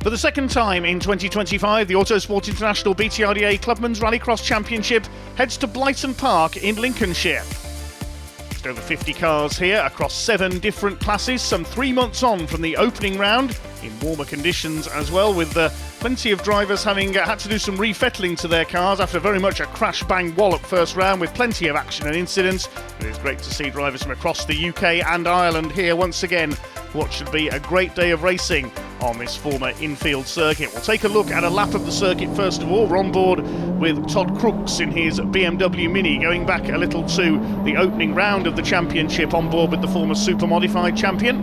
For the second time in 2025, the Autosport International BTRDA Clubmen's Rallycross Championship heads to Blyton Park in Lincolnshire. Just over 50 cars here across 7 different classes, some 3 months on from the opening round, in warmer conditions as well, with plenty of drivers having had to do some refettling to their cars after very much a crash-bang-wallop first round with plenty of action and incidents. It is great to see drivers from across the UK and Ireland here once again for what should be a great day of racing on this former infield circuit. We'll take a look at a lap of the circuit first of all. We're on board with Todd Crooks in his BMW Mini, going back a little to the opening round of the championship on board with the former Super Modified champion.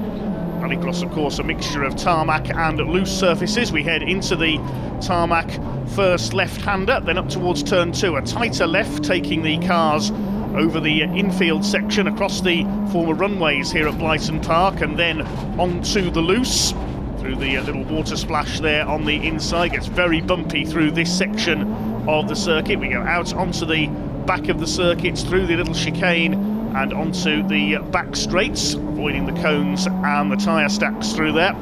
Rallycross, of course, a mixture of tarmac and loose surfaces. We head into the tarmac first left-hander, then up towards turn 2, a tighter left, taking the cars over the infield section across the former runways here at Blyton Park, and then onto the loose through the little water splash there on the inside. Gets very bumpy through this section of the circuit. We go out onto the back of the circuits through the little chicane and onto the back straights, avoiding the cones and the tyre stacks through there.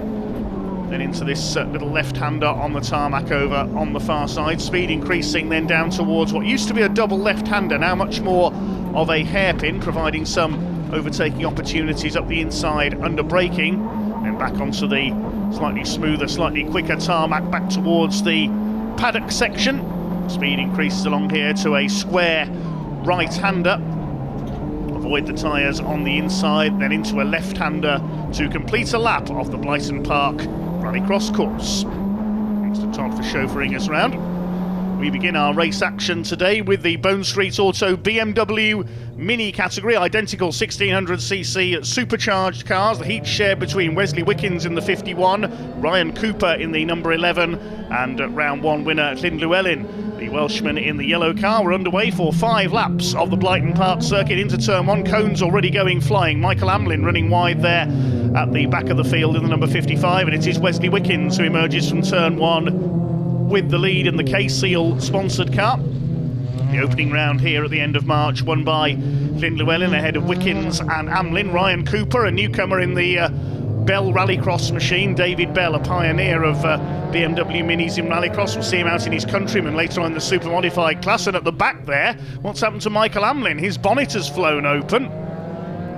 Then into this little left-hander on the tarmac over on the far side. Speed increasing then down towards what used to be a double left-hander, now much more of a hairpin, providing some overtaking opportunities up the inside under braking. Then back onto the slightly smoother, slightly quicker tarmac back towards the paddock section. Speed increases along here to a square right-hander. Avoid the tyres on the inside, then into a left-hander to complete a lap of the Blyton Park Rallycross course. Thanks to Todd for chauffeuring us around. We begin our race action today with the Bone Street Auto BMW Mini category, identical 1600cc supercharged cars. The heat shared between Wesley Wickens in the 51, Ryan Cooper in the number 11, and round 1 winner Llyn Llewellyn, the Welshman, in the yellow car. We're underway for 5 laps of the Blyton Park circuit into turn 1. Cones already going flying. Michael Amlin running wide there at the back of the field in the number 55, and it is Wesley Wickens who emerges from turn 1 with the lead in the K-Seal sponsored car. The opening round here at the end of March won by Llyn Llewellyn ahead of Wickens and Amlin. Ryan Cooper, a newcomer in the Bell Rallycross machine. David Bell, a pioneer of BMW Minis in Rallycross. We'll see him out in his Countryman later on in the Super Modified class. And at the back there, what's happened to Michael Amlin? His bonnet has flown open,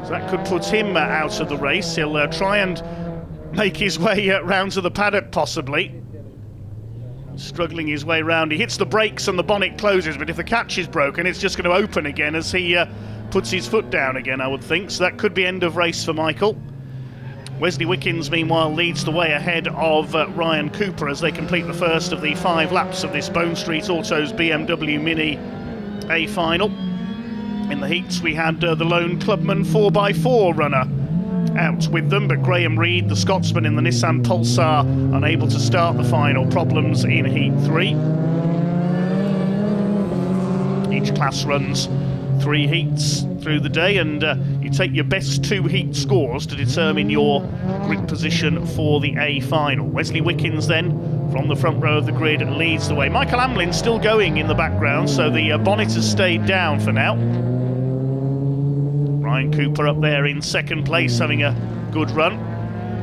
so that could put him out of the race. He'll try and make his way round to the paddock possibly. Struggling his way round. He hits the brakes and the bonnet closes, but if the catch is broken, it's just going to open again as he puts his foot down again, I would think. So that could be end of race for Michael. Wesley Wickens, meanwhile, leads the way ahead of Ryan Cooper as they complete the first of the 5 laps of this Bone Street Autos BMW Mini A final. In the heats, we had the lone Clubman 4x4 runner out with them, but Graham Reed, the Scotsman in the Nissan Pulsar, unable to start the final. Problems in Heat 3. Each class runs 3 heats through the day, and you take your best 2 heat scores to determine your grid position for the A final. Wesley Wickens then, from the front row of the grid, leads the way. Michael Amlin still going in the background, so the bonnet has stayed down for now. Ryan Cooper up there in second place, having a good run.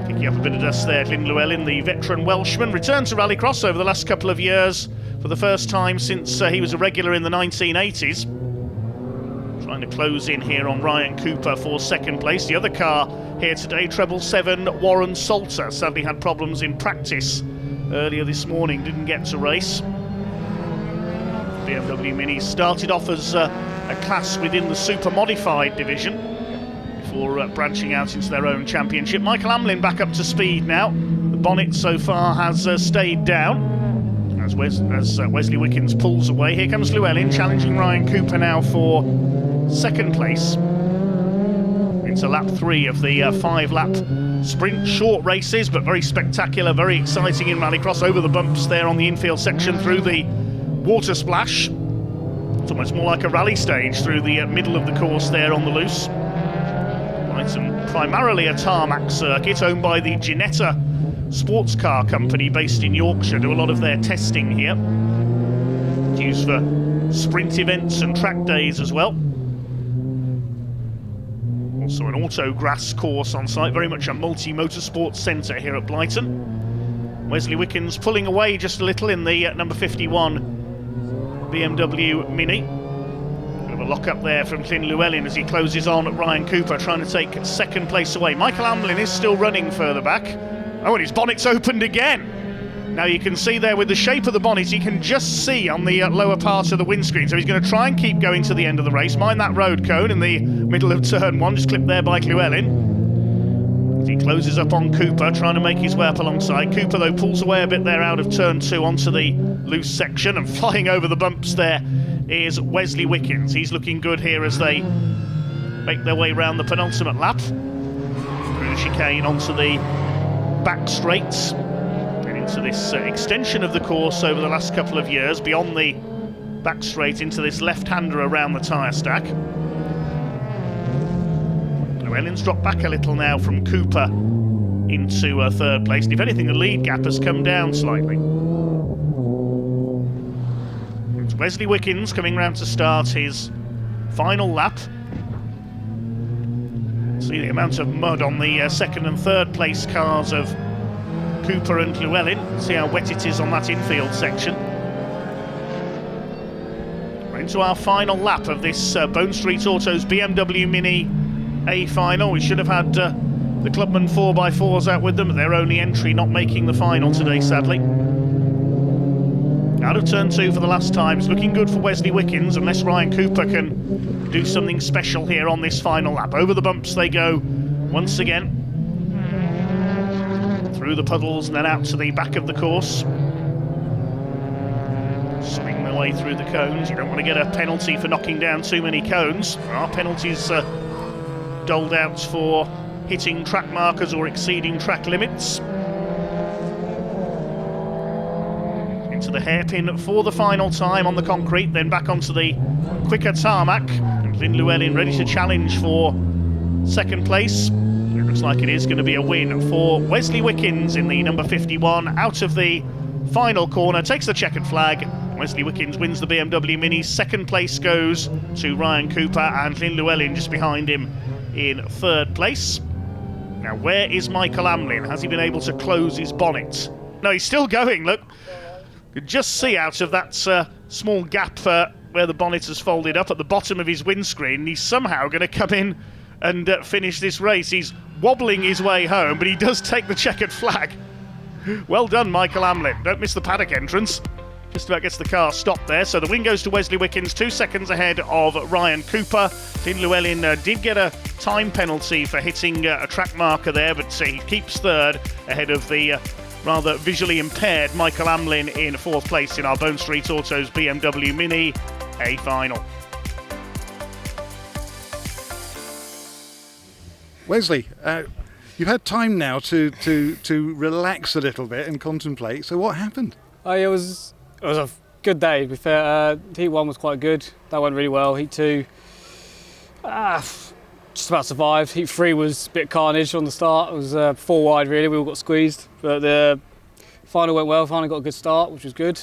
Kicking up a bit of dust there, Llyn Llewellyn, the veteran Welshman, returned to Rallycross over the last couple of years for the first time since he was a regular in the 1980s. Trying to close in here on Ryan Cooper for second place. The other car here today, treble 7, Warren Salter, sadly had problems in practice earlier this morning, didn't get to race. BMW Mini started off as a class within the Super Modified division before branching out into their own championship. Michael Amlin back up to speed now. The bonnet so far has stayed down as Wesley Wickens pulls away. Here comes Llewellyn challenging Ryan Cooper now for second place. Into lap 3 of the 5-lap sprint. Short races, but very spectacular, very exciting in Rallycross. Over the bumps there on the infield section, through the water splash. It's almost more like a rally stage through the middle of the course there on the loose. Blyton, primarily a tarmac circuit owned by the Ginetta sports car company based in Yorkshire. Do a lot of their testing here. It's used for sprint events and track days as well. Also an auto grass course on site, very much a multi-motorsport centre here at Blyton. Wesley Wickens pulling away just a little in the number 51 BMW Mini. Bit of a lock up there from Llyn Llewellyn as he closes on Ryan Cooper, trying to take second place away. Michael Amlin is still running further back. Oh, and his bonnet's opened again. Now you can see there with the shape of the bonnet, you can just see on the lower part of the windscreen. So he's going to try and keep going to the end of the race. Mind that road cone in the middle of turn 1, just clipped there by Llewellyn. As he closes up on Cooper, trying to make his way up alongside. Cooper, though, pulls away a bit there out of turn 2 onto the loose section, and flying over the bumps there is Wesley Wickens. He's looking good here as they make their way round the penultimate lap. Through the chicane onto the back straights. To this extension of the course over the last couple of years, beyond the back straight into this left-hander around the tyre stack. Llewellyn's dropped back a little now from Cooper into third place, and if anything the lead gap has come down slightly. It's Wesley Wickens coming round to start his final lap. See the amount of mud on the second and third place cars of Cooper and Llewellyn. See how wet it is on that infield section. We're into our final lap of this Bone Street Autos BMW Mini A final. We should have had the Clubman 4x4s out with them, but their only entry not making the final today, sadly. Out of turn 2 for the last time. It's looking good for Wesley Wickens, unless Ryan Cooper can do something special here on this final lap. Over the bumps they go once again. Through the puddles and then out to the back of the course. Swing their way through the cones. You don't want to get a penalty for knocking down too many cones. There are penalties doled out for hitting track markers or exceeding track limits. Into the hairpin for the final time on the concrete, then back onto the quicker tarmac. And Llyn Llewellyn ready to challenge for second place. Looks like it is going to be a win for Wesley Wickens in the number 51 out of the final corner. Takes the checkered flag. Wesley Wickens wins the BMW Mini. Second place goes to Ryan Cooper, and Llyn Llewellyn just behind him in third place. Now, where is Michael Amlin? Has he been able to close his bonnet? No, he's still going. Look, you can just see out of that small gap where the bonnet has folded up at the bottom of his windscreen. He's somehow going to come in and finish this race. He's wobbling his way home, but he does take the checkered flag. Well done, Michael Amlin. Don't miss the paddock entrance. Just about gets the car stopped there. So the win goes to Wesley Wickens, 2 seconds ahead of Ryan Cooper. Llyn Llewellyn did get a time penalty for hitting a track marker there, but he keeps third ahead of the rather visually impaired Michael Amlin in fourth place in our Bone Street Autos BMW Mini A final. Wesley, you've had time now to relax a little bit and contemplate. So what happened? It was a good day, to be fair. Heat 1 was quite good. That went really well. Heat 2, just about survived. Heat 3 was a bit carnage on the start. It was 4 wide really. We all got squeezed, but the final went well. Finally got a good start, which was good.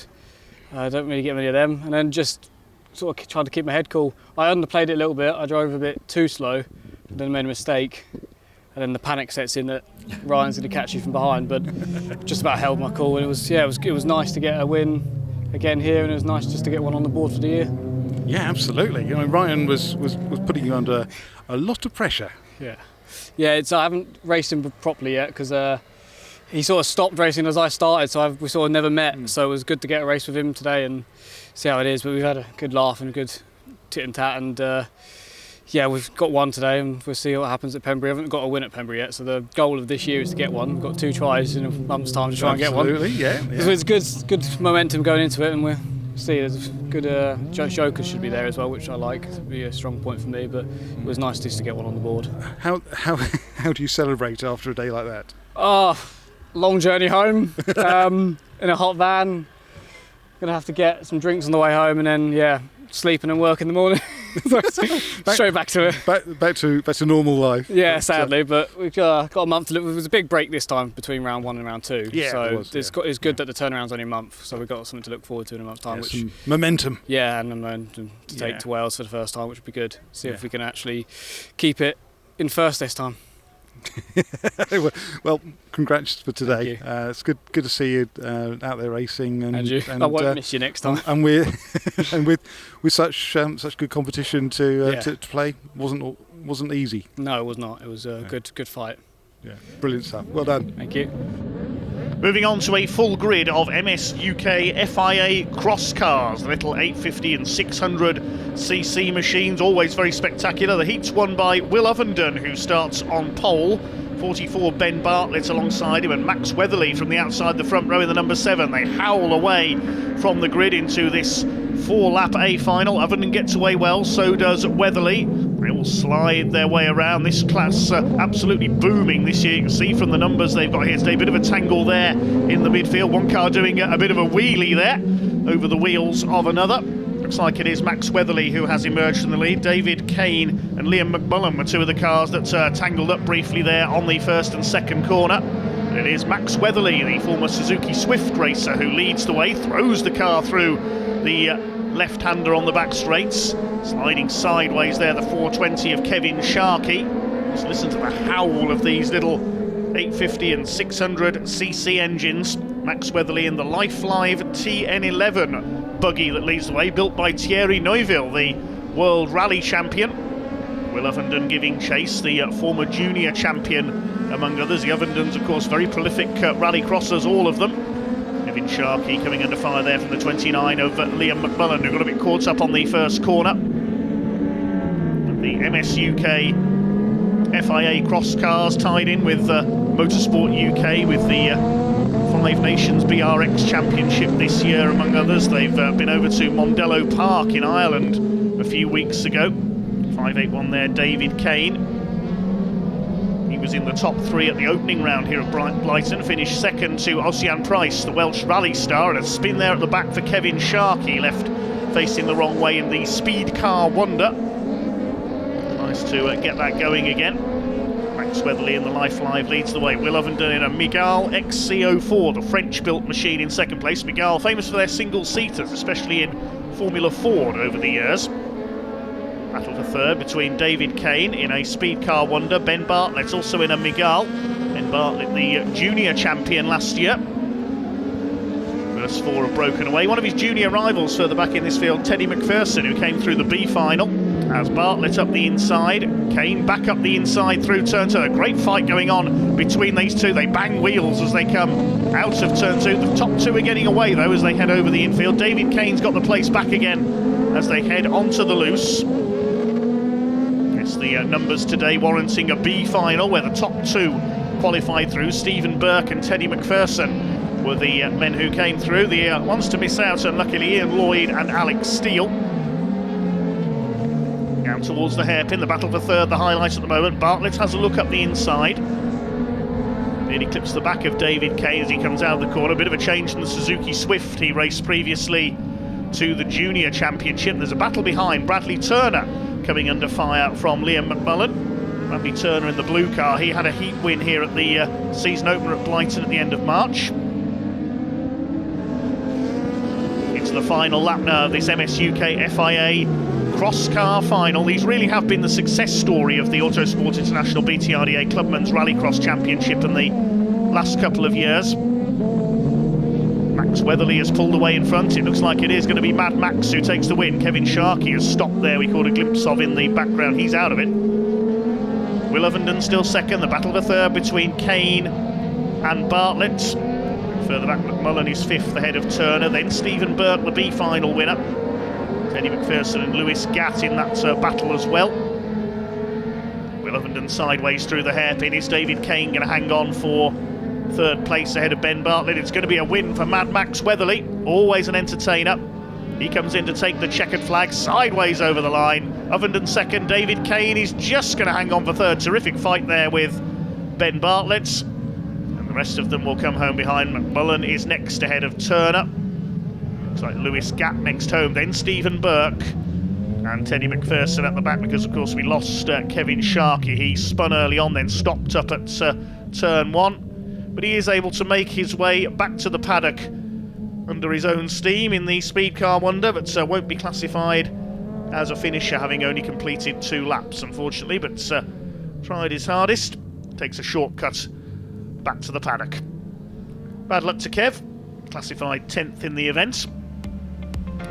I don't really get many of them. And then just sort of tried to keep my head cool. I underplayed it a little bit. I drove a bit too slow. Then made a mistake, and then the panic sets in that Ryan's going to catch you from behind. But just about held my cool, and it was nice to get a win again here, and it was nice just to get one on the board for the year. Yeah, absolutely. You know, Ryan was putting you under a lot of pressure. Yeah. I haven't raced him properly yet because he sort of stopped racing as I started, so we sort of never met. So it was good to get a race with him today and see how it is. But we've had a good laugh and a good tit and tat, and. We've got one today and we'll see what happens at Pembrey. I haven't got a win at Pembrey yet, so the goal of this year is to get one. We've got 2 tries in a month's time to try and get one. Absolutely, yeah. So it's good momentum going into it, and we'll see. There's good jokers should be there as well, which I like. It'll be a strong point for me, but it was nice just to get one on the board. How do you celebrate after a day like that? Long journey home in a hot van. Gonna have to get some drinks on the way home, and then sleep and then work in the morning. Straight back to it. Back to normal life. Yeah, sadly, but we've got a month to look. It was a big break this time between round 1 and round 2. Yeah, so it's good that the turnaround's only a month, so we've got something to look forward to in a month's time. Which some momentum. Yeah, and momentum to take to Wales for the first time, which would be good. See if we can actually keep it in first this time. Well, congrats for today. It's good to see you out there racing, And you. I won't miss you next time. And with such good competition to play, wasn't easy. No, it was not. It was a good fight. Yeah, brilliant stuff. Well done. Thank you. Moving on to a full grid of MS UK FIA cross cars, the little 850 and 600cc machines, always very spectacular. The heat's won by Will Ovenden, who starts on pole. 44 Ben Bartlett alongside him, and Max Weatherly from the outside the front row in the number 7. They howl away from the grid into this 4-lap A final. Ovenden gets away well, so does Weatherly. They all slide their way around. This class absolutely booming this year. You can see from the numbers they've got here today. A bit of a tangle there in the midfield. One car doing a bit of a wheelie there over the wheels of another. Looks like it is Max Weatherly who has emerged from the lead. David Kane and Liam McMullen were two of the cars that tangled up briefly there on the first and second corner. And it is Max Weatherly, the former Suzuki Swift racer, who leads the way, throws the car through the left-hander on the back straights. Sliding sideways there, the 420 of Kevin Sharkey. Just listen to the howl of these little 850 and 600cc engines. Max Weatherly in the Life-Live TN11 buggy that leads the way, built by Thierry Neuville, the World Rally Champion. Will Ovenden giving chase, the former junior champion, among others. The Ovendens, of course, very prolific rallycrossers, all of them. Kevin Sharkey coming under fire there from the 29 of Liam McMullen, who got a bit caught up on the first corner. The MS UK FIA cross cars tied in with Motorsport UK, with the Five Nations BRX Championship this year, among others. They've been over to Mondello Park in Ireland a few weeks ago. 581 there, David Kane. He was in the top 3 at the opening round here at Blyton, finished second to Ossian Price, the Welsh rally star, and a spin there at the back for Kevin Sharkey, left facing the wrong way in the Speed Car Wonder. Nice to get that going again. Max Weatherly in the Life-Live leads the way. Will Ovenden in a Mégane XC04, the French-built machine, in second place. Mégane famous for their single-seaters, especially in Formula Ford over the years. Battle for third between David Kane in a Speed Car Wonder. Ben Bartlett also in a Mégane. Ben Bartlett, the junior champion last year. First 4 have broken away. One of his junior rivals further back in this field, Teddy McPherson, who came through the B final. As Bartlett up the inside, Kane back up the inside through turn 2. A great fight going on between these two. They bang wheels as they come out of turn 2. The top 2 are getting away though as they head over the infield. David Kane's got the place back again as they head onto the loose. It's the numbers today warranting a B final where the top 2 qualified through. Stephen Burke and Teddy McPherson were the men who came through. The ones to miss out, unluckily, Ian Lloyd and Alex Steele. Down towards the hairpin, the battle for third, the highlight at the moment. Bartlett has a look up the inside. Nearly clips the back of David Kane as he comes out of the corner. A bit of a change in the Suzuki Swift he raced previously to the Junior Championship. There's a battle behind. Bradley Turner coming under fire from Liam McMullen. Bradley Turner in the blue car. He had a heat win here at the season opener at Blyton at the end of March. Into the final lap now of this MS UK FIA cross car final. These really have been the success story of the Autosport International BTRDA Clubmen's Rallycross Championship in the last couple of years. Max Weatherly has pulled away in front. It looks like it is going to be Mad Max who takes the win. Kevin Sharkey has stopped there. We caught a glimpse of in the background. He's out of it. Will Ovenden still second. The battle for third between Kane and Bartlett. Further back, McMullen is 5th ahead of Turner. Then Stephen Burke, the B final winner. Teddy McPherson and Lewis Gatt in that battle as well. Will Ovenden sideways through the hairpin. Is David Kane going to hang on for third place ahead of Ben Bartlett? It's going to be a win for Mad Max Weatherly, always an entertainer. He comes in to take the checkered flag sideways over the line. Ovenden second, David Kane is just going to hang on for third. Terrific fight there with Ben Bartlett. And the rest of them will come home behind. McMullen is next ahead of Turner. Looks like Lewis Gatt next home, then Stephen Burke and Teddy McPherson at the back, because of course we lost Kevin Sharkey. He spun early on, then stopped up at turn 1, but he is able to make his way back to the paddock under his own steam in the Speed Car Wonder, but won't be classified as a finisher, having only completed 2 laps unfortunately, but tried his hardest. takes a shortcut back to the paddock. Bad luck to Kev, classified 10th in the event.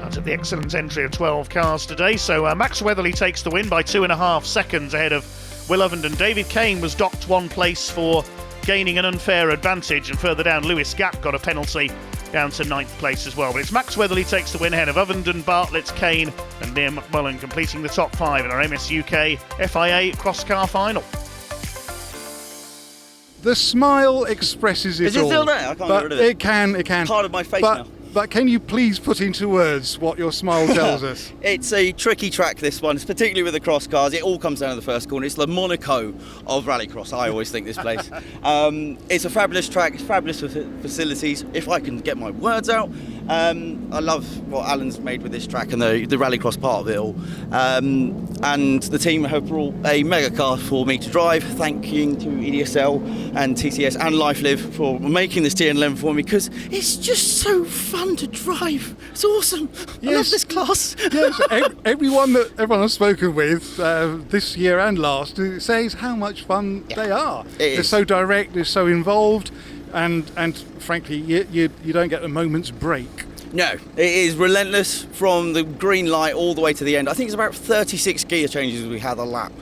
Out of the excellent entry of 12 cars today. So Max Weatherly takes the win by 2.5 seconds ahead of Will Ovenden. David Kane was docked 1 place for gaining an unfair advantage, and further down Lewis Gap got a penalty down to 9th place as well. But it's Max Weatherly takes the win ahead of Ovenden, Bartlett, Kane and Liam McMullen, completing the top 5 in our MS UK FIA Cross Car Final. The smile expresses it all. Is it still there? I can't get rid of it. It can. Part of my face now. But can you please put into words what your smile tells us? It's a tricky track, this one, particularly with the cross cars. It all comes down to the first corner. It's the Monaco of Rallycross, I always think, this place. It's a fabulous track, fabulous facilities, if I can get my words out. I love what Alan's made with this track and the Rallycross part of it all. And the team have brought a mega car for me to drive, thanking to EDSL and TCS and LifeLive for making this TN11 for me, because it's just so fun to drive. It's awesome. Yes. I love this class. Yes, everyone I've spoken with this year and last says how much fun they are. They're so direct, they're so involved, and frankly, you don't get a moment's break. No, it is relentless from the green light all the way to the end. I think it's about 36 gear changes we had a lap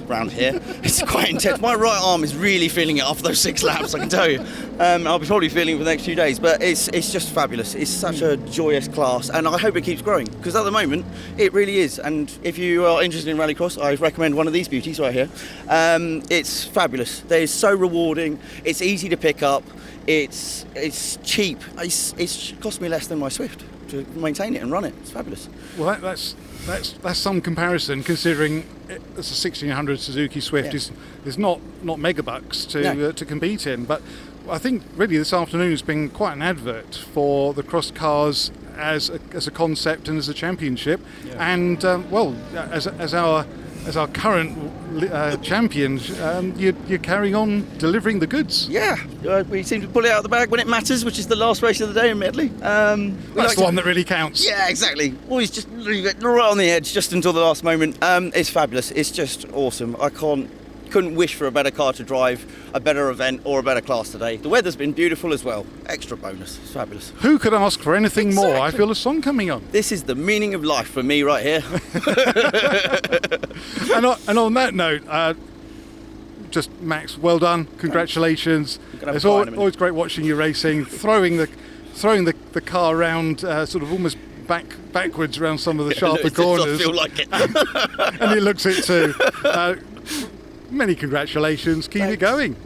around here. It's quite intense. My right arm is really feeling it after those 6 laps, I can tell you. I'll be probably feeling it for the next few days, but it's just fabulous. It's such a joyous class, and I hope it keeps growing, because at the moment it really is. And if you are interested in Rallycross, I recommend one of these beauties right here. It's fabulous. They're so rewarding. It's easy to pick up. It's cheap. It's cost me less than my Swift to maintain it and run it. It's fabulous. Well, that's some comparison, considering it's a 1600 Suzuki Swift is not megabucks to compete in. But I think really this afternoon has been quite an advert for the cross cars as a concept and as a championship. And as our current champions, you're carrying on delivering the goods. Yeah, we seem to pull it out of the bag when it matters, which is the last race of the day in Medley. That's the one that really counts. Yeah, exactly. Always just leave it right on the edge, just until the last moment. It's fabulous. It's just awesome. I couldn't wish for a better car to drive, a better event or a better class today. The weather's been beautiful as well. Extra bonus. It's fabulous. Who could ask for anything more? I feel a song coming on. This is the meaning of life for me right here. and on that note, just Max, well done. Congratulations. It's always great watching you racing, throwing the car around, sort of almost backwards around some of the sharper corners. I feel like it. And it looks it too. Many congratulations. Keep it going.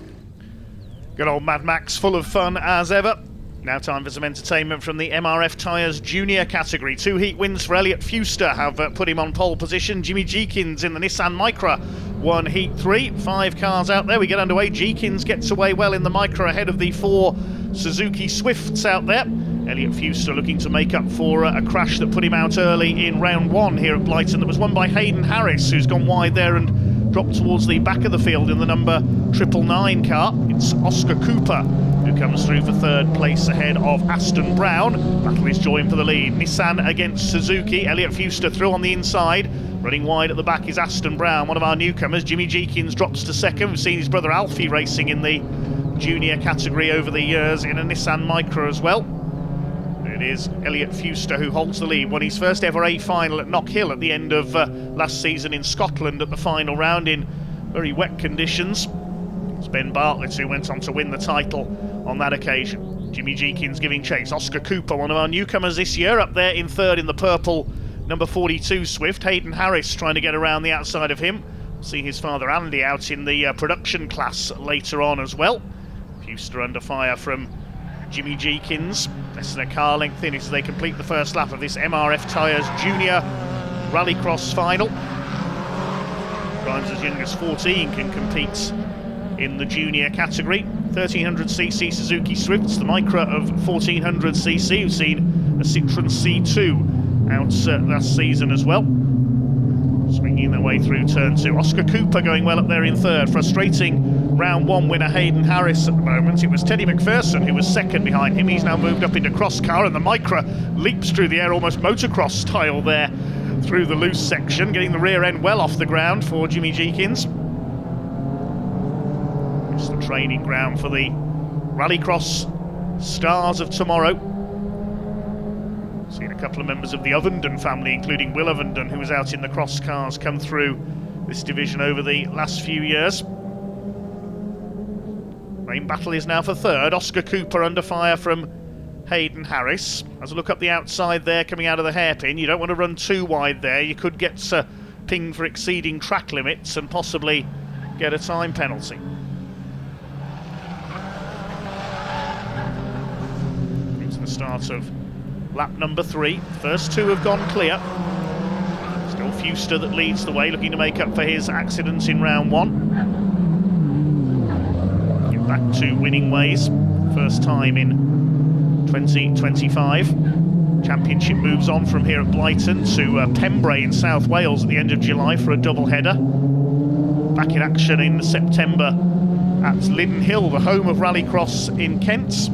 Good old Mad Max, full of fun as ever. Now time for some entertainment from the MRF Tyres Junior category. 2 heat wins for Elliot Fuster have put him on pole position. Jimmy Jeekins in the Nissan Micra won heat 3. 5 cars out there. We get underway. Jeekins gets away well in the Micra ahead of the 4 Suzuki Swifts out there. Elliot Fuster looking to make up for a crash that put him out early in round 1 here at Blighton. That was won by Hayden Harris, who's gone wide there and dropped towards the back of the field in the number 999 car. It's Oscar Cooper who comes through for 3rd place ahead of Aston Brown. Battle is joined for the lead. Nissan against Suzuki. Elliot Fuster through on the inside. Running wide at the back is Aston Brown, one of our newcomers. Jimmy Jeekins drops to 2nd. We've seen his brother Alfie racing in the junior category over the years in a Nissan Micra as well. It is Elliot Fuster who holds the lead. Won his first ever A final at Knockhill at the end of last season in Scotland at the final round in very wet conditions. It's Ben Bartlett who went on to win the title on that occasion. Jimmy Jeekins giving chase. Oscar Cooper, one of our newcomers this year, up there in 3rd in the purple number 42 Swift. Hayden Harris trying to get around the outside of him. See his father Andy out in the production class later on as well. Fuster under fire from Jimmy Jeekins. Less than a car length in as they complete the first lap of this MRF Tyres Junior Rallycross final. Drivers as young as 14 can compete in the junior category. 1300cc Suzuki Swifts, the Micra of 1400cc. We've seen a Citroen C2 out last season as well. Swinging their way through turn 2. Oscar Cooper going well up there in 3rd. Frustrating round 1 winner Hayden Harris at the moment. It was Teddy McPherson who was 2nd behind him. He's now moved up into cross car, and the Micra leaps through the air almost motocross style there through the loose section, getting the rear end well off the ground for Jimmy Jeekins. training ground for the Rallycross stars of tomorrow. Seen a couple of members of the Ovenden family, including Will Ovenden, who was out in the cross cars, come through this division over the last few years. Main battle is now for third. Oscar Cooper under fire from Hayden Harris. As a look up the outside there, coming out of the hairpin, you don't want to run too wide there. You could get pinged for exceeding track limits and possibly get a time penalty. It's the start of lap number 3. First 2 have gone clear. Still Fuster that leads the way, looking to make up for his accident in round 1. Get back to winning ways. First time in 2025. Championship moves on from here at Blighton to Pembrey in South Wales at the end of July for a double header. Back in action in September at Linden Hill, the home of Rallycross in Kent.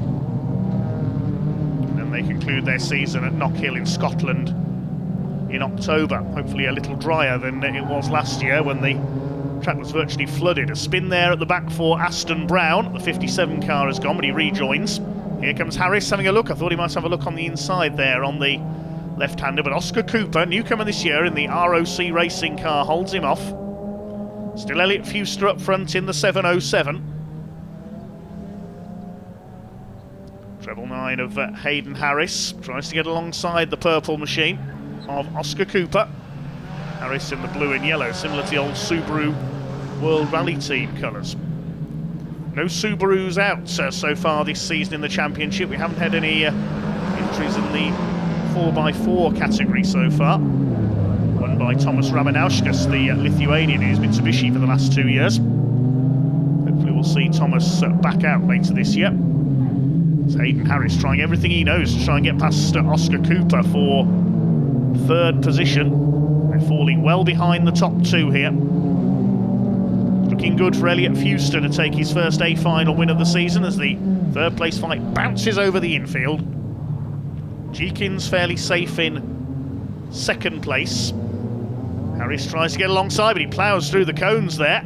And then they conclude their season at Knockhill in Scotland in October. Hopefully a little drier than it was last year when the track was virtually flooded. A spin there at the back for Aston Brown. The 57 car has gone, but he rejoins. Here comes Harris having a look. I thought he might have a look on the inside there on the left-hander, but Oscar Cooper, newcomer this year in the ROC racing car, holds him off. Still Elliot Fuster up front in the 707. Treble 9 of Hayden Harris tries to get alongside the purple machine of Oscar Cooper. Harris in the blue and yellow, similar to the old Subaru World Rally Team colours. No Subarus out so far this season in the championship. We haven't had any entries in the 4x4 category so far. Won by Thomas Ramanauskas, the Lithuanian, who's Mitsubishi for the last 2 years. Hopefully we'll see Thomas back out later this year. It's Hayden Harris trying everything he knows to try and get past Oscar Cooper for third position. They're falling well behind the top 2 here. Looking good for Elliot Fuster to take his first A final win of the season as the third place fight bounces over the infield. Jeekins fairly safe in second place. Harris tries to get alongside, but he ploughs through the cones there.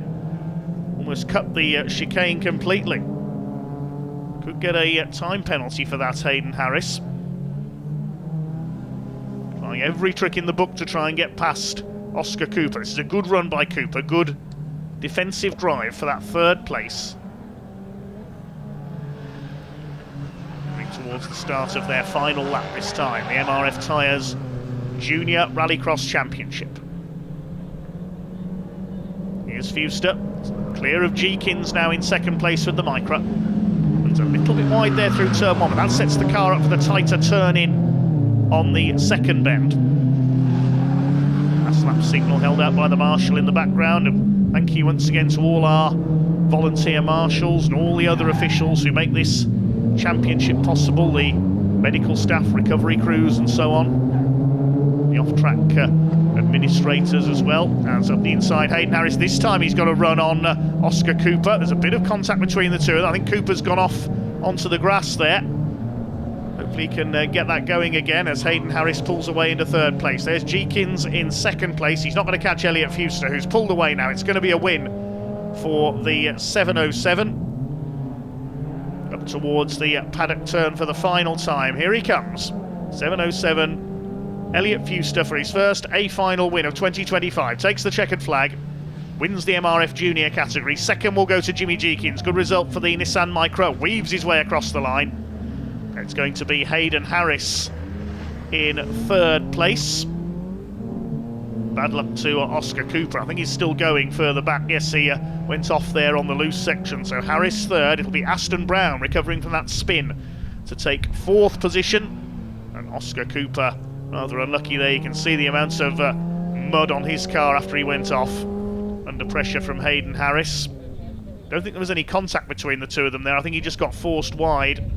Almost cut the chicane completely. Could get a time penalty for that, Hayden Harris. Trying every trick in the book to try and get past Oscar Cooper. This is a good run by Cooper, good defensive drive for that third place. Moving towards the start of their final lap this time, the MRF Tyres Junior Rallycross Championship. Here's Fuster, clear of Jeekins now in second place with the Micra. It's a little bit wide there through turn 1, but that sets the car up for the tighter turn in on the second bend. Last lap signal held out by the marshal in the background, and thank you once again to all our volunteer marshals and all the other officials who make this championship possible, the medical staff, recovery crews and so on, the off-track administrators as well. As up the inside, Hayden Harris, this time he's got a run on Oscar Cooper. There's a bit of contact between the two. I think Cooper's gone off onto the grass there. Hopefully he can get that going again as Hayden Harris pulls away into third place. There's Jeekins in second place. He's not going to catch Elliot Fuster, who's pulled away now. It's going to be a win for the 707. Up towards the paddock turn for the final time. Here he comes. 707, Elliot Fuster for his first A final win of 2025. Takes the checkered flag, wins the MRF Junior category. Second will go to Jimmy Jeekins. Good result for the Nissan Micra. Weaves his way across the line. It's going to be Hayden Harris in third place. Bad luck to Oscar Cooper. I think he's still going further back. Yes, he went off there on the loose section. So Harris third. It'll be Aston Brown recovering from that spin to take fourth position. And Oscar Cooper rather unlucky there. You can see the amount of mud on his car after he went off under pressure from Hayden Harris. Don't think there was any contact between the two of them there. I think he just got forced wide.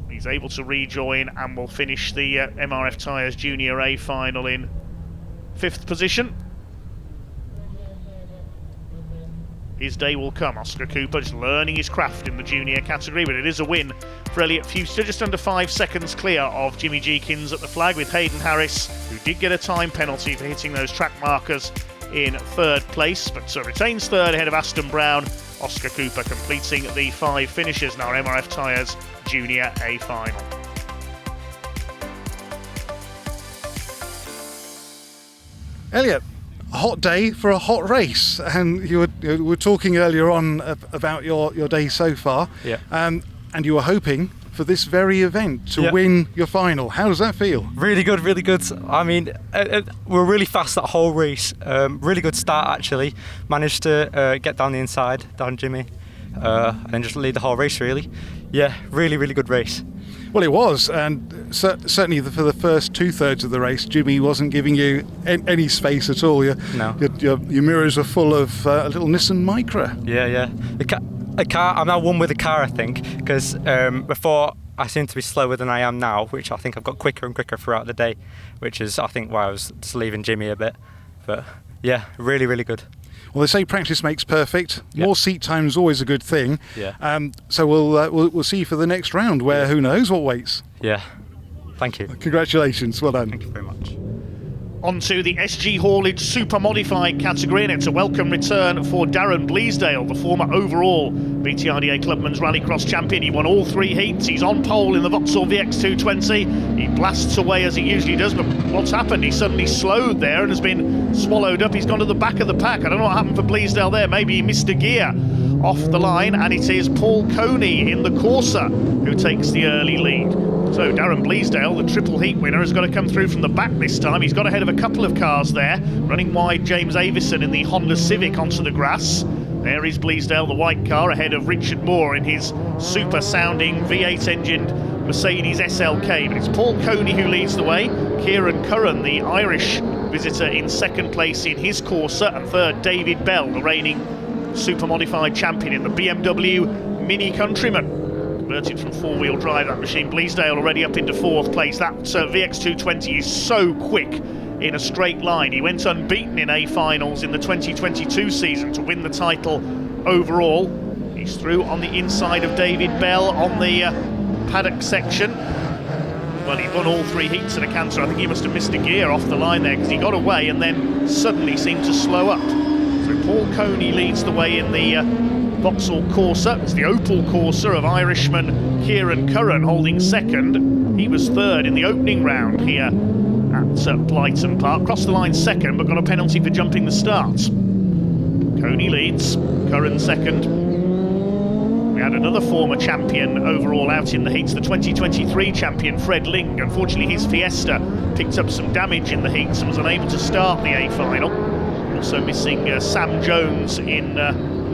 He's able to rejoin and will finish the MRF Tyres Junior A final in fifth position. His day will come. Oscar Cooper just learning his craft in the junior category, but it is a win for Elliot Fuster, just under 5 seconds clear of Jimmy Jeekins at the flag, with Hayden Harris, who did get a time penalty for hitting those track markers, in third place, but retains third ahead of Aston Brown Oscar Cooper completing the 5 finishes in our MRF Tyres Junior A final. Elliot, a hot day for a hot race, and you were talking earlier on about your day so far, and you were hoping for this very event to win your final. How does that feel? Really good, really good. I mean, we're really fast that whole race. Really good start actually. Managed to get down the inside, down Jimmy, and then just lead the whole race really. Yeah, really, really good race. Well, it was, and certainly for the first 2/3 of the race, Jimmy wasn't giving you any space at all. Your mirrors were full of a little Nissan Micra. Yeah. The car. I'm now one with the car, I think, because before I seemed to be slower than I am now, which I think I've got quicker and quicker throughout the day, which is I think why I was just leaving Jimmy a bit. But yeah, really, really good. Well, they say practice makes perfect. More seat time is always a good thing. Yeah. So we'll see you for the next round, where who knows what waits. Yeah. Thank you. Congratulations. Well done. Thank you very much. On to the SG Haulage Super Modified category, and it's a welcome return for Darren Bleasdale, the former overall BTRDA Clubman's Rallycross champion. He won all 3 heats. He's on pole in the Vauxhall VX220. He blasts away as he usually does, but what's happened? He suddenly slowed there and has been swallowed up. He's gone to the back of the pack. I don't know what happened for Bleasdale there. Maybe he missed a gear off the line, and it is Paul Coney in the Corsa who takes the early lead. So Darren Bleasdale, the triple heat winner, has got to come through from the back this time. He's got ahead of a couple of cars there. Running wide, James Avison in the Honda Civic onto the grass. There is Bleasdale, the white car, ahead of Richard Moore in his super sounding V8 engined Mercedes SLK. But it's Paul Coney who leads the way. Kieran Curran, the Irish visitor, in second place in his Corsa, and third David Bell, the reigning super modified champion in the BMW Mini Countryman. Converted from 4-wheel drive, that machine. Bleasdale already up into 4th place. That VX220 is so quick in a straight line. He went unbeaten in A finals in the 2022 season to win the title overall. He's through on the inside of David Bell on the paddock section. Well, he won all 3 heats in a canter. I think he must have missed a gear off the line there, because he got away and then suddenly seemed to slow up. So Paul Coney leads the way in the Vauxhall Corsa. It's the Opel Corsa of Irishman Kieran Curran holding second. He was third in the opening round here at Blyton Park. Crossed the line second, but got a penalty for jumping the start. Coney leads, Curran second. We had another former champion overall out in the heats, the 2023 champion Fred Ling. Unfortunately, his Fiesta picked up some damage in the heats and was unable to start the A final. Also missing Sam Jones in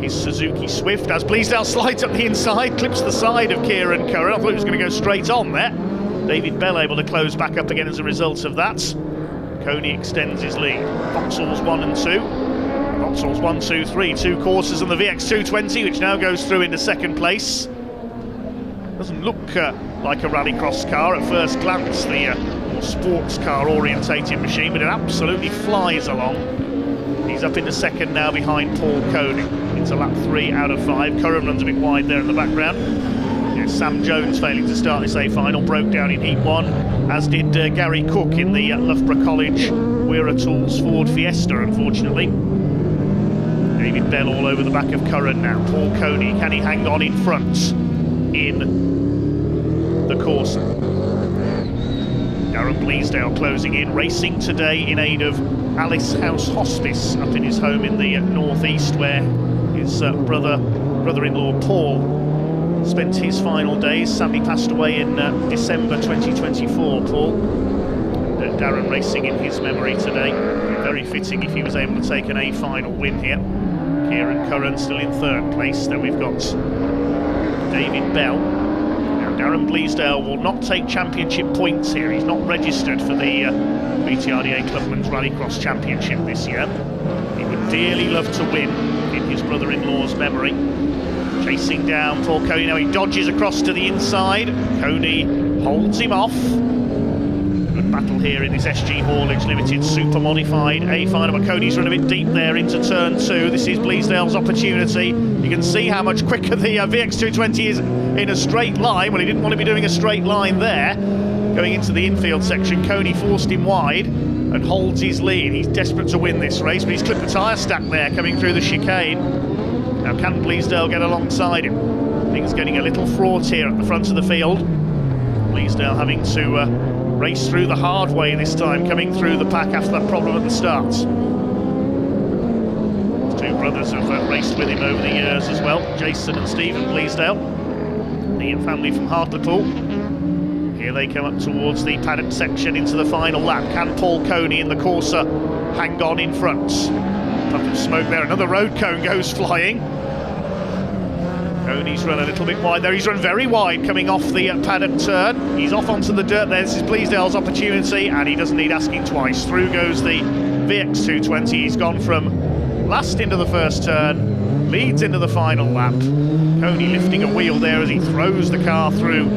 his Suzuki Swift, as Bleasdale slides up the inside, clips the side of Kieran Curran. I thought he was going to go straight on there. David Bell able to close back up again as a result of that. Coney extends his lead. Vauxhall's 1 and 2. Vauxhall's 1, 2, 3. 2 courses on the VX220, which now goes through into second place. Doesn't look like a rallycross car at first glance, the more sports car orientated machine, but it absolutely flies along. He's up into second now behind Paul Coney. Into lap 3 out of 5. Curran runs a bit wide there in the background. Sam Jones failing to start this A final, broke down in heat 1, as did Gary Cook in the Loughborough College Weira Tools Ford Fiesta, unfortunately. David Bell all over the back of Curran now. Paul Coney, can he hang on in front in the Corsa? Darren Bleasdale closing in, racing today in aid of Alice House Hospice up in his home in the northeast, where his brother-in-law Paul spent his final days. Sadly passed away in December 2024, Paul. Darren racing in his memory today. Very fitting if he was able to take an A final win here. Kieran Curran still in 3rd place. Then we've got David Bell. Now Darren Bleasdale will not take championship points here. He's not registered for the BTRDA Clubman's Rallycross Championship this year. He would dearly love to win in his brother-in-law's memory. Chasing down Paul Coney. Now he dodges across to the inside. Coney holds him off. Good battle here in this SG Haulage Limited Super Modified A final. But Coney's run a bit deep there into turn 2. This is Bleasdale's opportunity. You can see how much quicker the VX220 is in a straight line. Well, he didn't want to be doing a straight line there. Going into the infield section, Coney forced him wide and holds his lead. He's desperate to win this race, but he's clipped the tyre stack there coming through the chicane. Now Can Bleasdale get alongside him? Things getting a little fraught here at the front of the field. Bleasdale having to race through the hard way this time, coming through the pack after that problem at the start. Two brothers have raced with him over the years as well, Jason and Stephen Bleasdale, the family from Hartlepool. Here they come up towards the paddock section into the final lap. Can Paul Coney in the Corsa hang on in front? Puff of smoke there, another road cone goes flying. Coney's run a little bit wide there, he's run very wide coming off the paddock turn. He's off onto the dirt there, this is Bleasdale's opportunity, and he doesn't need asking twice. Through goes the VX220, he's gone from last into the first turn, leads into the final lap. Coney lifting a wheel there as he throws the car through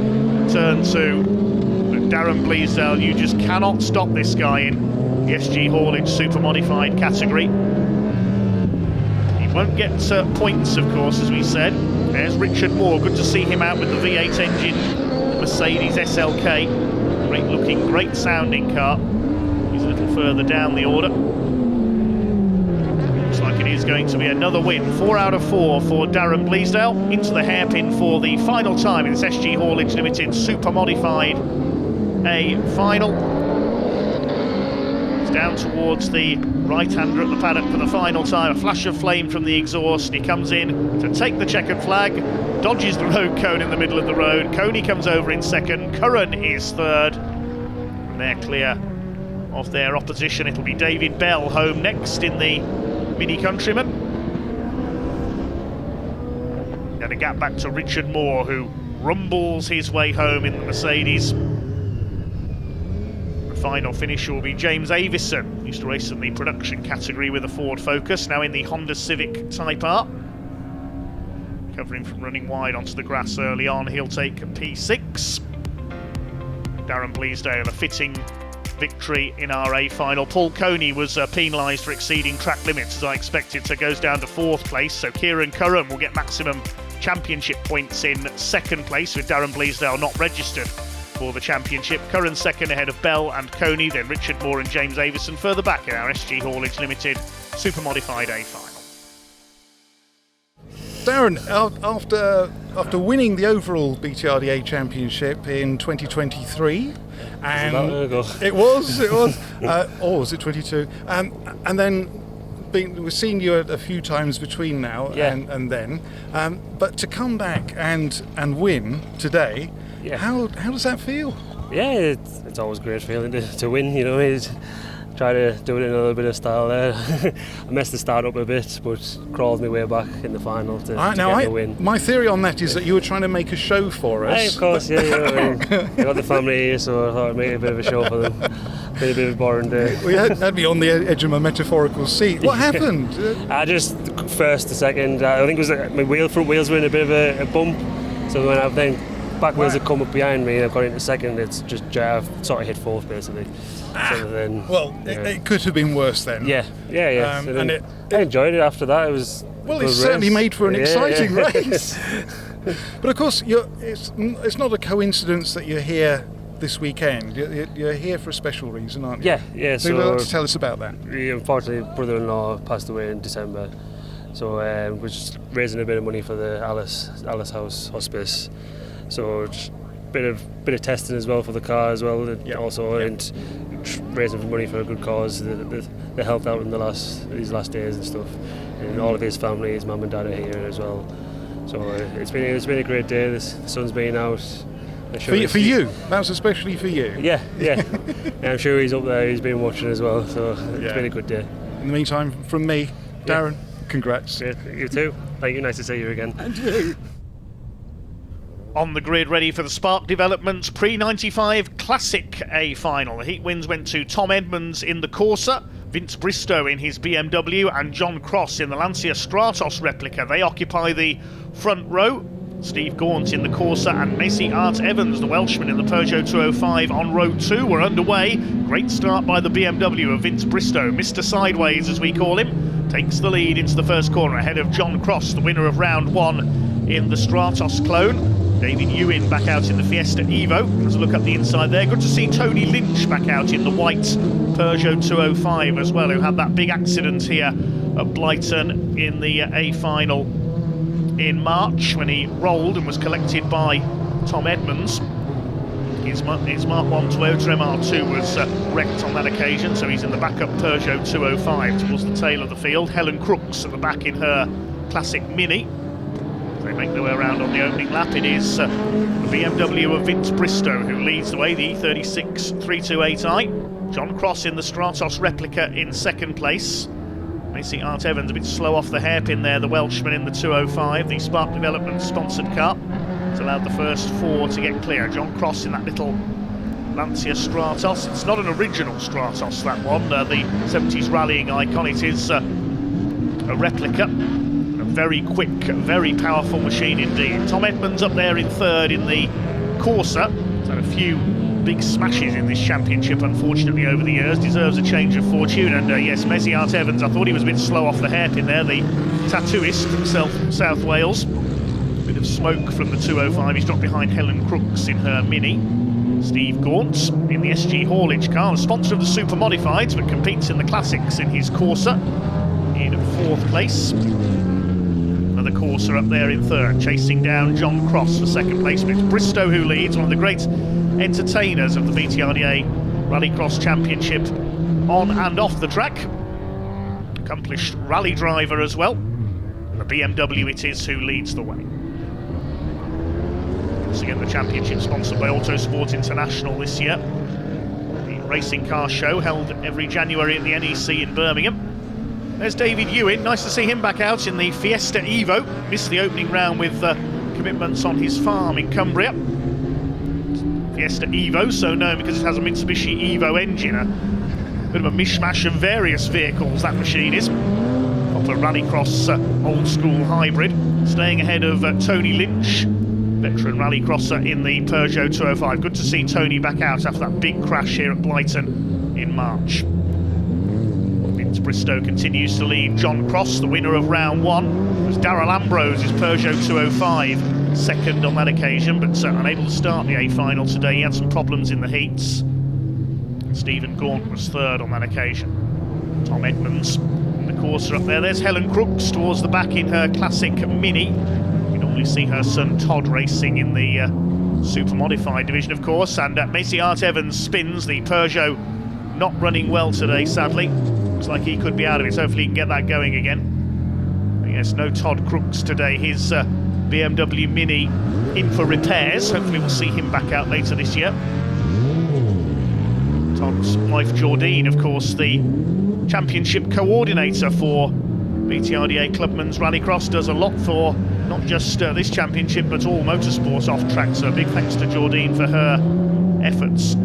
turn 2. But Darren Bleasdale, you just cannot stop this guy in the SG Haulage Super Modified category. He won't get points, of course, as we said. There's Richard Moore, good to see him out with the V8 engine Mercedes SLK. Great looking, great sounding car. He's a little further down the order. Looks like it is going to be another win. 4 out of 4 for Darren Bleasdale. Into the hairpin for the final time in this SG Haulage Limited Super Modified A final. It's down towards the right-hander at the paddock for the final time. A flash of flame from the exhaust. He comes in to take the checkered flag, dodges the road cone in the middle of the road. Coney comes over in second. Curran is third. And they're clear of their opposition. It'll be David Bell home next in the Mini Countryman. And a gap back to Richard Moore, who rumbles his way home in the Mercedes. Final finish will be James Avison. Used to race in the production category with a Ford Focus, now in the Honda Civic Type R. Covering from running wide onto the grass early on, he'll take a P6. Darren Bleasdale, a fitting victory in our A final. Paul Coney was penalised for exceeding track limits, as I expected, so goes down to 4th place. So Kieran Curran will get maximum championship points in 2nd place, with Darren Bleasdale not registered for the championship. Curran second ahead of Bell and Coney, then Richard Moore and James Avison further back in our SG Haulage Limited Super Modified A final. Darren, after winning the overall BTRDA Championship in 2023, and it was, or was it 22? And then we've seen you a few times between now and then, but to come back and win today. Yeah. How does that feel? Yeah, it's always a great feeling to win, you know. Try to do it in a little bit of style there. I messed the start up a bit, but crawled my way back in the final to get the win. My theory on that is that you were trying to make a show for us. Hey, of course, yeah. I got the family here, so I thought I'd make a bit of a show for them. Been a bit of a boring day. We had me on the edge of my metaphorical seat. What happened? I just first to second. I think it was my front wheels were in a bit of a bump, so when I've then back wheels have come up behind me and I've got into second, it's just I've sort of hit 4th basically. So then, it could have been worse then. Yeah. And I enjoyed it after that. It was certainly made for an exciting race. But of course, it's not a coincidence that you're here this weekend. You're here for a special reason, aren't you? Yeah. So you'd like to tell us about that? Unfortunately, brother-in-law passed away in December, so we're just raising a bit of money for the Alice House Hospice. So just bit of testing as well for the car as well, and raising money for a good cause. The help out in these last days and stuff, and all of his family, his mum and dad are here as well. So it's been a great day. The sun's been out. For you, that was especially for you. Yeah. I'm sure he's up there. He's been watching as well. So it's been a good day. In the meantime, from me, Darren, congrats. Great. You too. Thank you. Nice to see you again. And you. On the grid, ready for the Spark Developments Pre-95 Classic A final. The heat wins went to Tom Edmonds in the Corsa, Vince Bristow in his BMW, and John Cross in the Lancia Stratos replica. They occupy the front row. Steve Gaunt in the Corsa and Macy Art Evans, the Welshman, in the Peugeot 205 on row 2. We're underway. Great start by the BMW of Vince Bristow. Mr. Sideways, as we call him, takes the lead into the first corner ahead of John Cross, the winner of round 1 in the Stratos clone. David Ewan back out in the Fiesta Evo. Let's look up the inside there. Good to see Tony Lynch back out in the white Peugeot 205 as well, who had that big accident here at Blyton in the A final in March when he rolled and was collected by Tom Edmonds. His Mark 1 Toyota MR2 was wrecked on that occasion, so he's in the backup Peugeot 205 towards the tail of the field. Helen Crooks at the back in her classic Mini. As they make their way around on the opening lap, it is the BMW of Vince Bristow who leads the way, the E36 328i. John Cross in the Stratos replica in second place. Macy Art Evans a bit slow off the hairpin there, the Welshman in the 205, the Spark Development sponsored car. It's allowed the first 4 to get clear. John Cross in that little Lancia Stratos. It's not an original Stratos, that one, the 70s rallying icon. It is a replica. A very quick, very powerful machine indeed. Tom Edmonds up there in third in the Corsa. He's had a few big smashes in this championship, unfortunately, over the years. Deserves a change of fortune. And yes, Macy Art Evans, I thought he was a bit slow off the hairpin there. The tattooist from South Wales. Bit of smoke from the 205. He's dropped behind Helen Crooks in her Mini. Steve Gaunt in the SG Haulage car, the sponsor of the Super Modifieds, but competes in the Classics in his Corsa. In 4th place. Another Corsa up there in 3rd, chasing down John Cross for 2nd place. But it's Bristow who leads, one of the great entertainers of the BTRDA Rallycross Championship on and off the track. Accomplished rally driver as well. And the BMW it is who leads the way. Once again, the championship sponsored by Autosport International this year. The racing car show held every January at the NEC in Birmingham. There's David Ewan, nice to see him back out in the Fiesta Evo. Missed the opening round with commitments on his farm in Cumbria. Fiesta Evo, so known because it has a Mitsubishi Evo engine, a bit of a mishmash of various vehicles that machine is. Proper rallycross old school hybrid, staying ahead of Tony Lynch, veteran rallycrosser in the Peugeot 205. Good to see Tony back out after that big crash here at Blyton in March. Vince Bristow continues to lead John Cross, the winner of round 1. It was Darrell Ambrose's Peugeot 205, second on that occasion, but unable to start the A final today. He had some problems in the heats. Stephen Gaunt was third on that occasion. Tom Edmonds in the Corsa up there. There's Helen Crooks towards the back in her classic Mini. You normally see her son Todd racing in the Super Modified division, of course. And Macy Art Evans spins. The Peugeot not running well today, sadly. Looks like he could be out of it. Hopefully he can get that going again. But yes, no Todd Crooks today. His BMW Mini in for repairs. Hopefully we'll see him back out later this year. Todd's wife Jordine, of course, the championship coordinator for BTRDA Clubman's Rallycross, does a lot for not just this championship but all motorsports off track. So a big thanks to Jordine for her efforts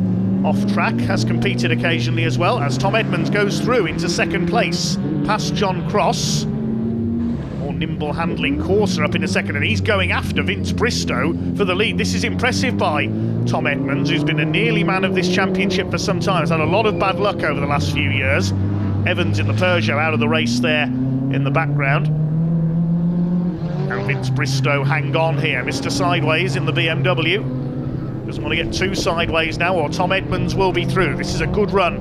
off track. Has competed occasionally as well, as Tom Edmonds goes through into 2nd place past John Cross. More nimble handling Corsa up in a second, and he's going after Vince Bristow for the lead. This is impressive by Tom Edmonds, who's been a nearly man of this championship for some time. Has had a lot of bad luck over the last few years. Evans in the Peugeot out of the race there in the background. And Vince Bristow hang on here. Mr. Sideways in the BMW. Doesn't want to get too sideways now, or Tom Edmonds will be through. This is a good run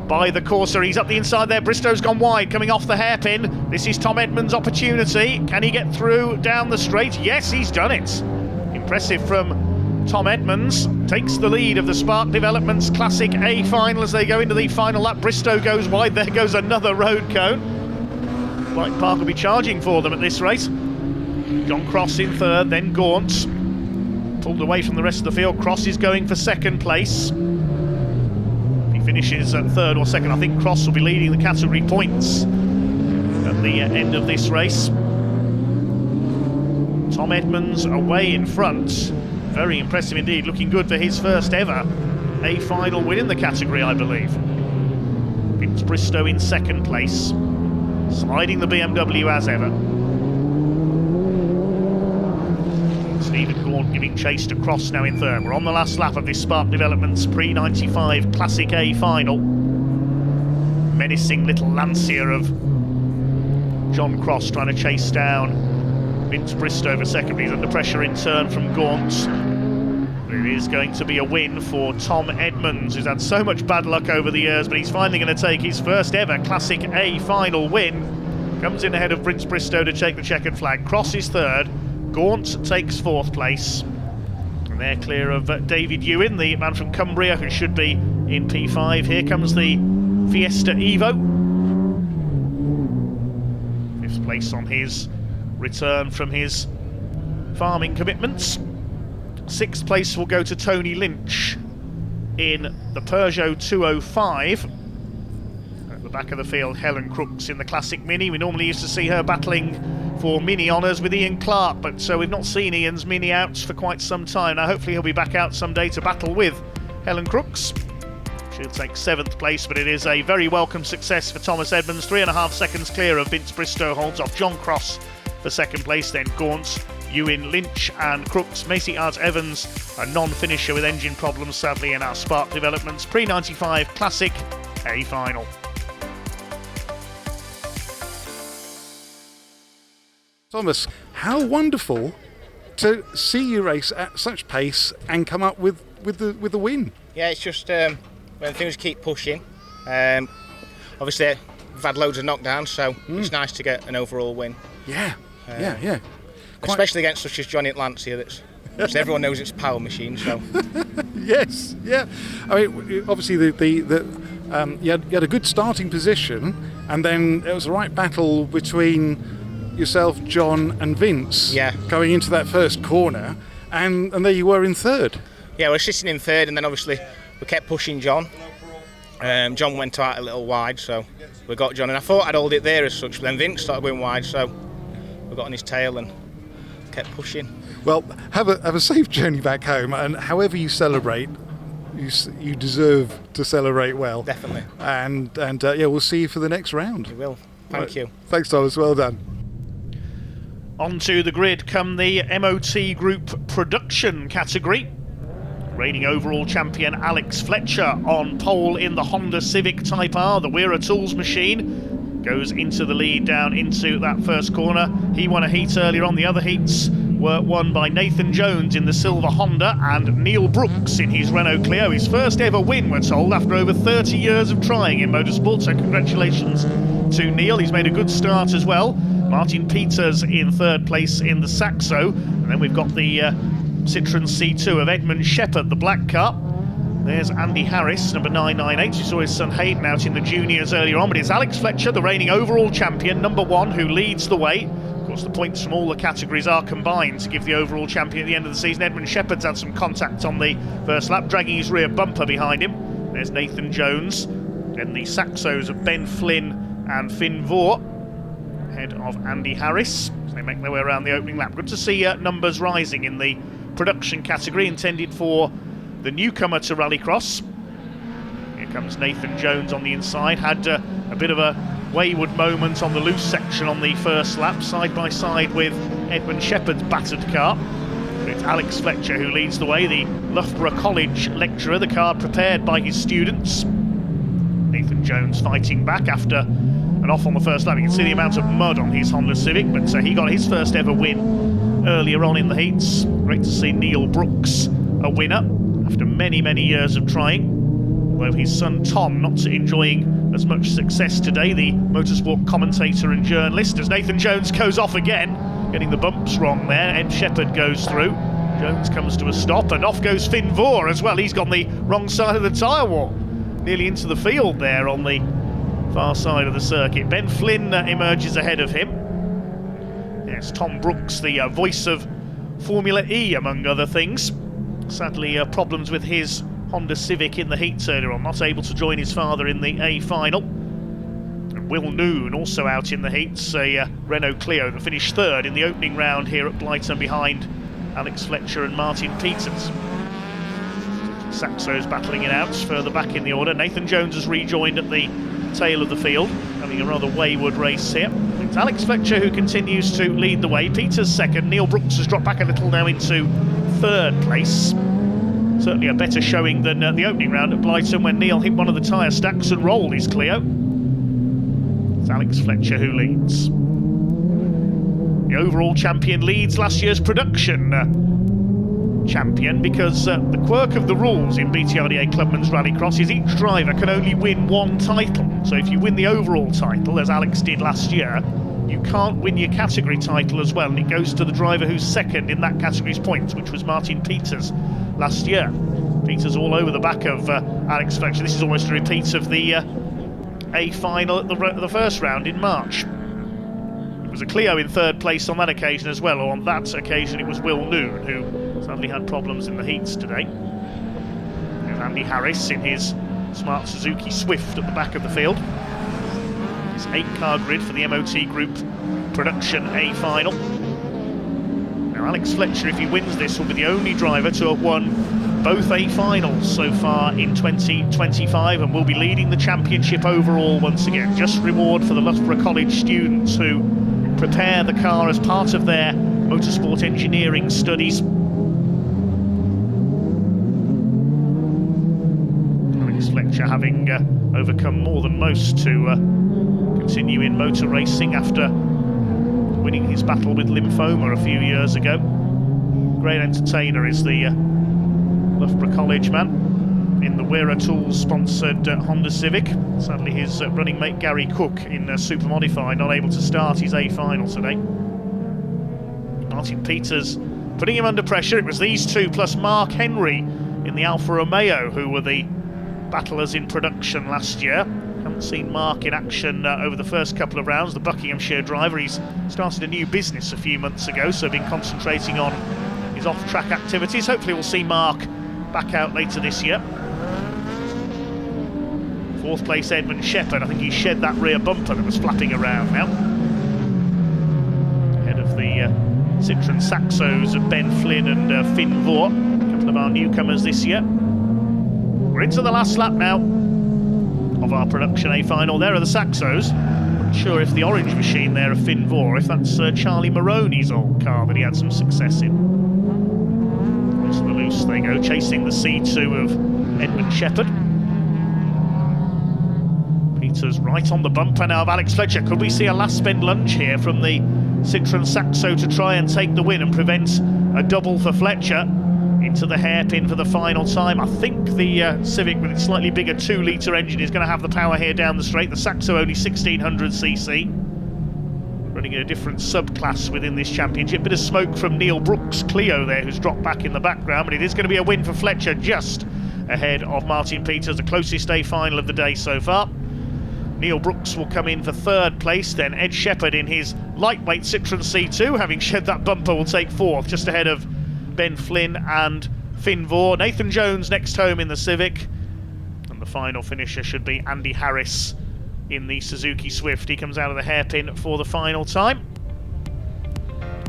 by the Corsa. He's up the inside there. Bristow's gone wide, coming off the hairpin. This is Tom Edmonds' opportunity. Can he get through down the straight? Yes, he's done it. Impressive from Tom Edmonds. Takes the lead of the Spark Developments Classic A final as they go into the final lap. Bristow goes wide. There goes another road cone. White Park will be charging for them at this race. John Cross in 3rd, then Gaunt. Pulled away from the rest of the field. Cross is going for 2nd place. If he finishes at 3rd or 2nd, I think Cross will be leading the category points at the end of this race. Tom Edmonds away in front. Very impressive indeed. Looking good for his first ever A final win in the category, I believe. Vince Bristow in 2nd place. Sliding the BMW as ever. Stephen Gaunt giving chase to Cross now in 3rd. We're on the last lap of this Spark Developments pre-95 Classic A final. Menacing little Lancia of John Cross trying to chase down Vince Bristow for 2nd. He's under pressure in turn from Gaunt. It is going to be a win for Tom Edmonds, who's had so much bad luck over the years, but he's finally going to take his first ever Classic A final win. comes in ahead of Prince Bristow to take the checkered flag. Cross is third, Gaunt takes fourth place. And they're clear of David Ewan, the man from Cumbria, who should be in P5. Here comes the Fiesta Evo. Fifth place on his return from his farming commitments. Sixth place will go to Tony Lynch in the Peugeot 205. At the back of the field, Helen Crooks in the Classic Mini. We normally used to see her battling for Mini honours with Ian Clark, but we've not seen Ian's Mini outs for quite some time. Now hopefully he'll be back out someday to battle with Helen Crooks. She'll take 7th place, but it is a very welcome success for Thomas Edmonds. 3.5 seconds clear of Vince Bristow, holds off John Cross for 2nd place, then Gaunt, Ewan, Lynch and Crooks. Macy Arts Evans, a non-finisher with engine problems sadly in our Spark developments. Pre-95 Classic A final. Thomas, how wonderful to see you race at such pace and come up with the win. Yeah, it's just when things keep pushing. Obviously, we've had loads of knockdowns, so it's nice to get an overall win. Yeah. Especially against such as Johnny Lance here, which everyone knows it's a power machine. So Yes, yeah. I mean, obviously you had a good starting position, and then it was a right battle between yourself, John and Vince, going into that first corner, and there you were in third. Yeah, we're sitting in third, and then obviously we kept pushing John. John went out a little wide, so we got John, and I thought I'd hold it there as such, but then Vince started going wide, so we got on his tail and kept pushing. Well, have a safe journey back home, and however you celebrate, you deserve to celebrate well. Definitely. And we'll see you for the next round. We will. Thank you. Thanks, Thomas. Well done. Onto the grid come the MOT Group production category. Reigning overall champion Alex Fletcher on pole in the Honda Civic Type R. The Weira Tools machine goes into the lead down into that first corner. He won a heat earlier on. The other heats were won by Nathan Jones in the silver Honda and Neil Brooks in his Renault Clio. His first ever win, we're told, after over 30 years of trying in motorsport. So congratulations to Neil. He's made a good start as well. Martin Peters in third place in the Saxo. And then we've got the Citroen C2 of Edmund Shepherd, the black car. There's Andy Harris, number 998. You saw his son Hayden out in the juniors earlier on, but it's Alex Fletcher, the reigning overall champion, number 1, who leads the way. Of course, the points from all the categories are combined to give the overall champion at the end of the season. Edmund Shepherd's had some contact on the first lap, dragging his rear bumper behind him. There's Nathan Jones. Then the Saxos of Ben Flynn and Finn Vore, ahead of Andy Harris. So they make their way around the opening lap. Good to see numbers rising in the production category, intended for the newcomer to Rallycross. Here comes Nathan Jones on the inside. Had a bit of a wayward moment on the loose section on the first lap, side by side with Edmund Shepherd's battered car. But it's Alex Fletcher who leads the way, the Loughborough College lecturer, the car prepared by his students. Nathan Jones fighting back after an off on the first lap. You can see the amount of mud on his Honda Civic, but he got his first ever win earlier on in the heats. Great to see Neil Brooks a winner after many, many years of trying. Although his son Tom not enjoying as much success today, the motorsport commentator and journalist, as Nathan Jones goes off again, getting the bumps wrong there. Ed Shepherd goes through. Jones comes to a stop, and off goes Finn Vore as well. He's gone the wrong side of the tyre wall, nearly into the field there on the far side of the circuit. Ben Flynn emerges ahead of him. Yes, Tom Brooks, the voice of Formula E, among other things. Sadly, problems with his Honda Civic in the heats earlier on, not able to join his father in the A final. And Will Noon also out in the heats, a Renault Clio that finished third in the opening round here at Blyton behind Alex Fletcher and Martin Peters. Saxo's battling it out further back in the order. Nathan Jones has rejoined at the tail of the field, having a rather wayward race here. It's Alex Fletcher who continues to lead the way. Peters second. Neil Brooks has dropped back a little now into third place. Certainly a better showing than the opening round at Blyton when Neil hit one of the tyre stacks and rolled his Clio. It's Alex Fletcher who leads. The overall champion leads last year's production champion, because the quirk of the rules in BTRDA Clubman's Rallycross is each driver can only win one title. So if you win the overall title, as Alex did last year, you can't win your category title as well, and it goes to the driver who's second in that category's points, which was Martin Peters last year. Peters all over the back of Alex Fletcher. This is almost a repeat of the A final at the first round in March. It was a Clio in third place on that occasion as well, or on that occasion it was Will Noon, who sadly had problems in the heats today. There's Andy Harris in his smart Suzuki Swift at the back of the field. It's 8-car grid for the MOT Group Production A final. Now Alex Fletcher, if he wins this, will be the only driver to have won both A finals so far in 2025, and will be leading the championship overall once again. Just reward for the Loughborough College students who prepare the car as part of their motorsport engineering studies. Alex Fletcher having overcome more than most to continue in motor racing after winning his battle with lymphoma a few years ago. Great entertainer is the Loughborough College man in the Wera Tools sponsored Honda Civic. Sadly his running mate Gary Cook in Super Modified not able to start his A final today. Martin Peters putting him under pressure. It was these two plus Mark Henry in the Alfa Romeo who were the battlers in production last year. Haven't seen Mark in action over the first couple of rounds, the Buckinghamshire driver. He's started a new business a few months ago, so been concentrating on his off-track activities. Hopefully we'll see Mark back out later this year. Fourth place Edmund Shepherd. I think he shed that rear bumper that was flapping around now. Ahead of the Citroen Saxos of Ben Flynn and Finn Vore, a couple of our newcomers this year. We're into the last lap now of our production A final. There are the Saxos. Not sure if the orange machine there of Finn Vore, if that's Charlie Maroney's old car that he had some success in. Close to the loose they go, chasing the C2 of Edmund Shepherd. Peters right on the bumper now of Alex Fletcher. Could we see a last spin lunge here from the Citroen Saxo to try and take the win and prevent a double for Fletcher into the hairpin for the final time? I think the Civic with its slightly bigger 2-litre engine is going to have the power here down the straight. The Saxo only 1600cc, running in a different subclass within this championship. Bit of smoke from Neil Brooks' Clio there, who's dropped back in the background, but it is going to be a win for Fletcher, just ahead of Martin Peters, the closest A final of the day so far. Neil Brooks will come in for third place, then Ed Shepherd in his lightweight Citroen C2, having shed that bumper, will take fourth, just ahead of Ben Flynn and Finn Vore. Nathan Jones next home in the Civic, and the final finisher should be Andy Harris in the Suzuki Swift. He comes out of the hairpin for the final time.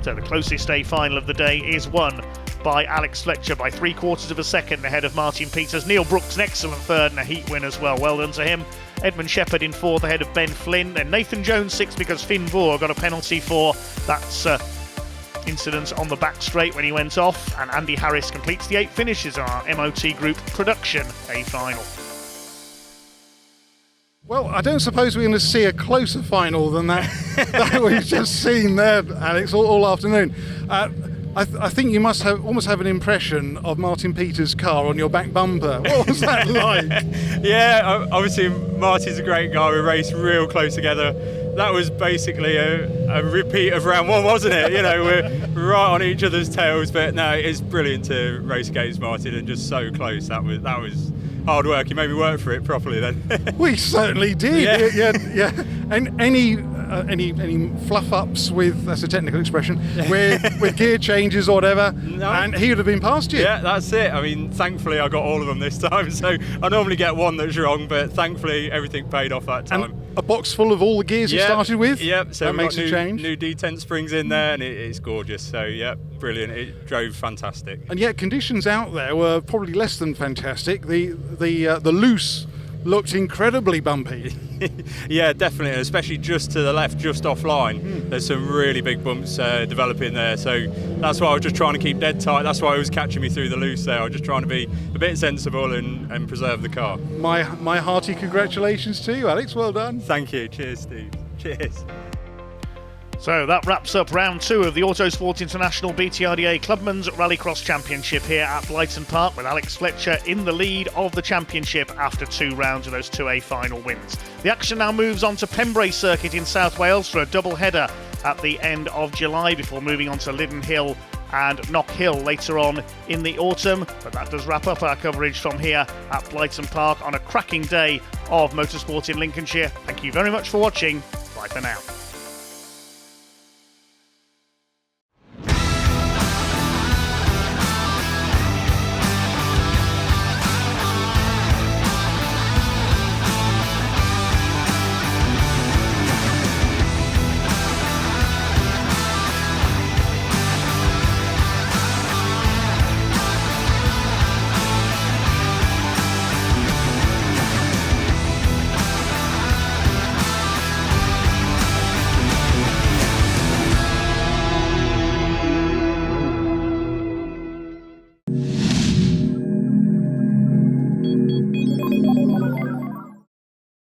So the closest A final of the day is won by Alex Fletcher by 3/4 of a second ahead of Martin Peters. Neil Brooks an excellent third and a heat win as well. Well done to him. Edmund Shepherd in fourth ahead of Ben Flynn. Then Nathan Jones sixth because Finn Vore got a penalty for that incident on the back straight when he went off. And Andy Harris completes the 8 finishes our MOT Group Production A final. Well, I don't suppose we're going to see a closer final than that that we've just seen there, Alex, all afternoon. I think you must almost have an impression of Martin Peters' car on your back bumper. What was that like? Yeah, obviously Martin's a great guy. We raced real close together. That was basically a repeat of round one, wasn't it? You know, we're right on each other's tails, but no, it's brilliant to race against Martin and just so close. That was hard work. You made me work for it properly then. We certainly did. Yeah. And any fluff ups with, that's a technical expression, with gear changes or whatever, no. And he would have been past you. Yeah, that's it. I mean, thankfully I got all of them this time, so I normally get one that's wrong, but thankfully everything paid off that time. And a box full of all the gears you started with? Yep, so that makes a change. New D10 springs in there, and it's gorgeous. So yeah, brilliant. It drove fantastic. And yet conditions out there were probably less than fantastic. The loose looked incredibly bumpy. Yeah, definitely, especially just to the left, just offline. There's some really big bumps developing there, so that's why I was just trying to keep dead tight. That's why it was catching me through the loose there. I was just trying to be a bit sensible and preserve the car. My hearty congratulations to you, Alex. Well done. Thank you. Cheers, Steve. Cheers. So that wraps up round 2 of the Autosport International BTRDA Clubman's Rallycross Championship here at Blyton Park, with Alex Fletcher in the lead of the championship after 2 rounds of those 2A final wins. The action now moves on to Pembrey Circuit in South Wales for a double header at the end of July before moving on to Liddon Hill and Knock Hill later on in the autumn. But that does wrap up our coverage from here at Blyton Park on a cracking day of motorsport in Lincolnshire. Thank you very much for watching. Bye for now.